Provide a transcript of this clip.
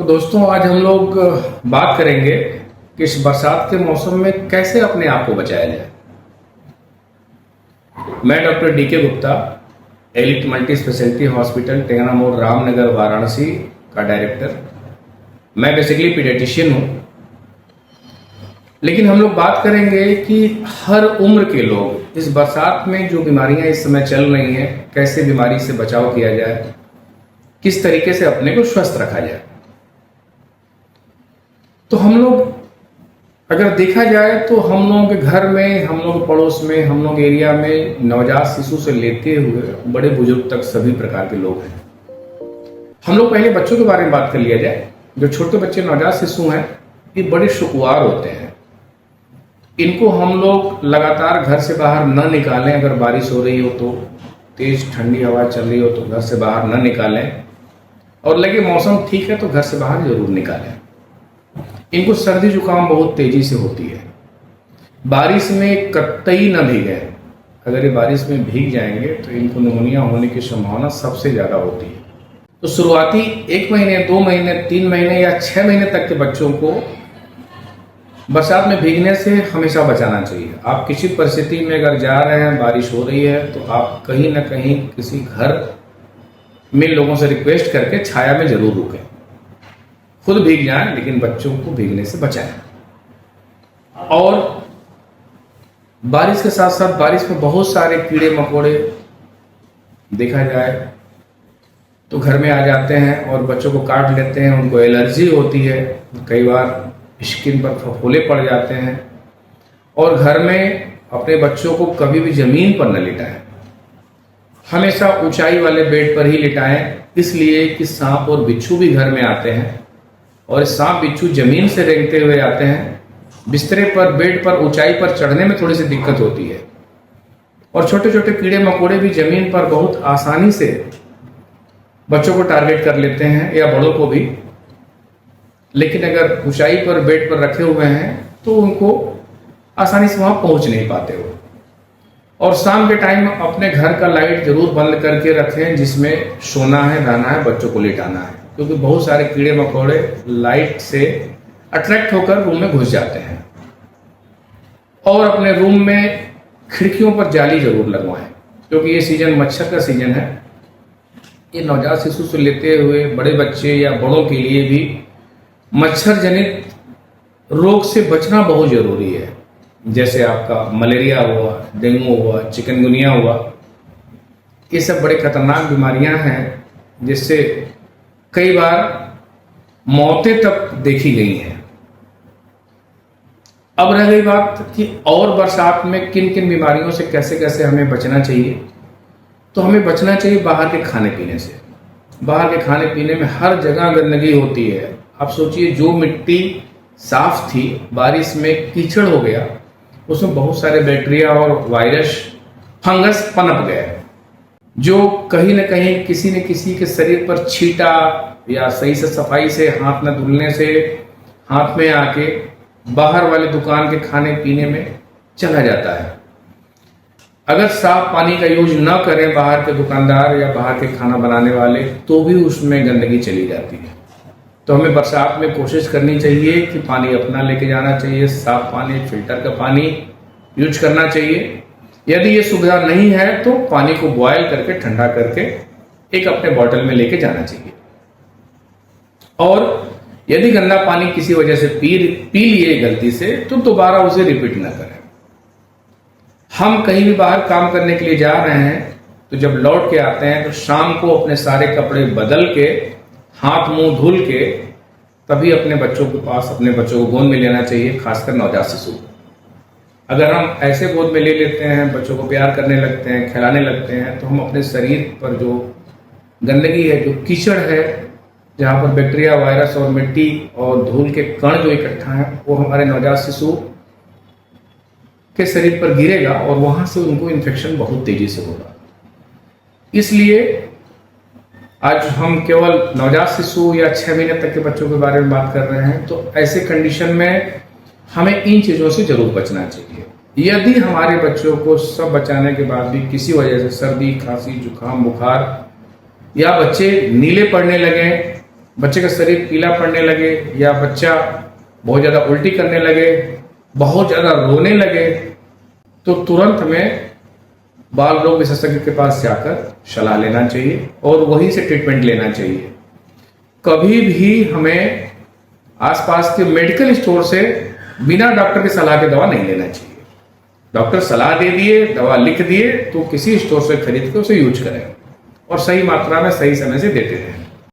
तो दोस्तों आज हम लोग बात करेंगे कि इस बरसात के मौसम में कैसे अपने आप को बचाया जाए। मैं doctor DK. Gupta, elite multi speciality hospital टेंगना मोड़ रामनगर वाराणसी का डायरेक्टर। मैं बेसिकली पीडियाट्रिशियन हूँ, लेकिन हम लोग बात करेंगे कि हर उम्र के लोग इस बरसात में जो बीमारियां इस समय चल रही हैं, कैसे बीमारी से बचाव किया जाए, किस तरीके से अपने को स्वस्थ रखा जाए। तो हम लोग अगर देखा जाए तो हम लोगों के घर में, हम लोग पड़ोस में, हम लोग एरिया में नवजात शिशु से लेते हुए बड़े बुजुर्ग तक सभी प्रकार के लोग हैं। हम लोग पहले बच्चों के बारे में बात कर लिया जाए। जो छोटे बच्चे नवजात शिशु हैं, ये बड़े शुक्रवार होते हैं। इनको हम लोग लगातार घर से बाहर न निकालें। अगर बारिश हो रही हो तो, तेज ठंडी हवा चल रही हो तो घर से बाहर न निकालें, और लगे मौसम ठीक है तो घर से बाहर जरूर निकालें। इनको सर्दी जुकाम बहुत तेजी से होती है। बारिश में कतई न भीगे। अगर ये बारिश में भीग जाएंगे तो इनको निमोनिया होने की संभावना सबसे ज़्यादा होती है। तो शुरुआती 1 महीने, 2 महीने, 3 महीने या 6 महीने तक के बच्चों को बरसात में भीगने से हमेशा बचाना चाहिए। आप किसी परिस्थिति में अगर जा रहे हैं, बारिश हो रही है, तो आप कहीं ना कहीं किसी घर में लोगों से रिक्वेस्ट करके छाया में जरूर रुकें। खुद भीग जाएं, लेकिन बच्चों को भीगने से बचाएं। और बारिश के साथ साथ बारिश में बहुत सारे कीड़े मकोड़े देखा जाए तो घर में आ जाते हैं और बच्चों को काट लेते हैं। उनको एलर्जी होती है, कई बार स्किन पर फफोले पड़ जाते हैं। और घर में अपने बच्चों को कभी भी जमीन पर न लिटाएं, हमेशा ऊंचाई वाले बेड पर ही लिटाएं। इसलिए कि सांप और बिच्छू भी घर में आते हैं, और सांप बिच्छू जमीन से रेंगते हुए आते हैं। बिस्तरे पर, बेड पर, ऊंचाई पर चढ़ने में थोड़ी सी दिक्कत होती है। और छोटे छोटे कीड़े मकोड़े भी जमीन पर बहुत आसानी से बच्चों को टारगेट कर लेते हैं, या बड़ों को भी। लेकिन अगर ऊंचाई पर, बेड पर रखे हुए हैं तो उनको आसानी से वहां पहुंच नहीं पाते हो। और शाम के टाइम अपने घर का लाइट जरूर बंद करके रखें, जिसमें सोना है, रहना है, बच्चों को लेटाना है। क्योंकि बहुत सारे कीड़े मकोड़े लाइट से अट्रैक्ट होकर रूम में घुस जाते हैं। और अपने रूम में खिड़कियों पर जाली जरूर लगवाएं, क्योंकि ये सीजन मच्छर का सीजन है। ये नवजात शिशु से लेते हुए बड़े बच्चे या बड़ों के लिए भी मच्छर जनित रोग से बचना बहुत जरूरी है। जैसे आपका मलेरिया हुआ, डेंगू हुआ, चिकनगुनिया हुआ, ये सब बड़े खतरनाक बीमारियां हैं, जिससे कई बार मौतें तक देखी गई हैं। अब रह गई बात कि और बरसात में किन किन बीमारियों से कैसे कैसे हमें बचना चाहिए। तो हमें बचना चाहिए बाहर के खाने पीने से। बाहर के खाने पीने में हर जगह गंदगी होती है। आप सोचिए, जो मिट्टी साफ थी, बारिश में कीचड़ हो गया, उसमें बहुत सारे बैक्टीरिया और वायरस, फंगस पनप गए, जो कहीं न कहीं किसी न किसी के शरीर पर छींटा या सही से सफाई से हाथ न धुलने से हाथ में आके बाहर वाले दुकान के खाने पीने में चला जाता है। अगर साफ पानी का यूज न करें बाहर के दुकानदार या बाहर के खाना बनाने वाले, तो भी उसमें गंदगी चली जाती है। तो हमें बरसात में कोशिश करनी चाहिए कि पानी अपना लेके जाना चाहिए। साफ पानी, फिल्टर का पानी यूज करना चाहिए। यदि ये सुविधा नहीं है तो पानी को बॉयल करके, ठंडा करके एक अपने बॉटल में लेके जाना चाहिए। और यदि गंदा पानी किसी वजह से पी लिए गलती से, तो दोबारा उसे रिपीट ना करें। हम कहीं भी बाहर काम करने के लिए जा रहे हैं, तो जब लौट के आते हैं तो शाम को अपने सारे कपड़े बदल के, हाथ मुंह धुल के, तभी अपने बच्चों के पास, अपने बच्चों को गोद में लेना चाहिए। खासकर नवजात शिशु, अगर हम ऐसे गोद में ले लेते हैं, बच्चों को प्यार करने लगते हैं, खिलाने लगते हैं, तो हम अपने शरीर पर जो गंदगी है, जो कीचड़ है, जहाँ पर बैक्टीरिया, वायरस और मिट्टी और धूल के कण जो इकट्ठा है, वो हमारे नवजात शिशु के शरीर पर गिरेगा और वहां से उनको इन्फेक्शन बहुत तेजी से होगा। इसलिए आज हम केवल नवजात शिशु या 6 महीने तक के बच्चों के बारे में बात कर रहे हैं। तो ऐसे कंडीशन में हमें इन चीज़ों से जरूर बचना चाहिए। यदि हमारे बच्चों को सब बचाने के बाद भी किसी वजह से सर्दी, खांसी, जुकाम, बुखार, या बच्चे नीले पड़ने लगे, बच्चे का शरीर पीला पड़ने लगे या बच्चा बहुत ज़्यादा उल्टी करने लगे, बहुत ज़्यादा रोने लगे, तो तुरंत हमें बाल रोग विशेषज्ञ के पास जाकर सलाह लेना चाहिए और वहीं से ट्रीटमेंट लेना चाहिए। कभी भी हमें आसपास के मेडिकल स्टोर से बिना डॉक्टर की सलाह के दवा नहीं लेना चाहिए। डॉक्टर सलाह दे दिए, दवा लिख दिए, तो किसी स्टोर से खरीद के उसे यूज करें और सही मात्रा में सही समय से देते रहें।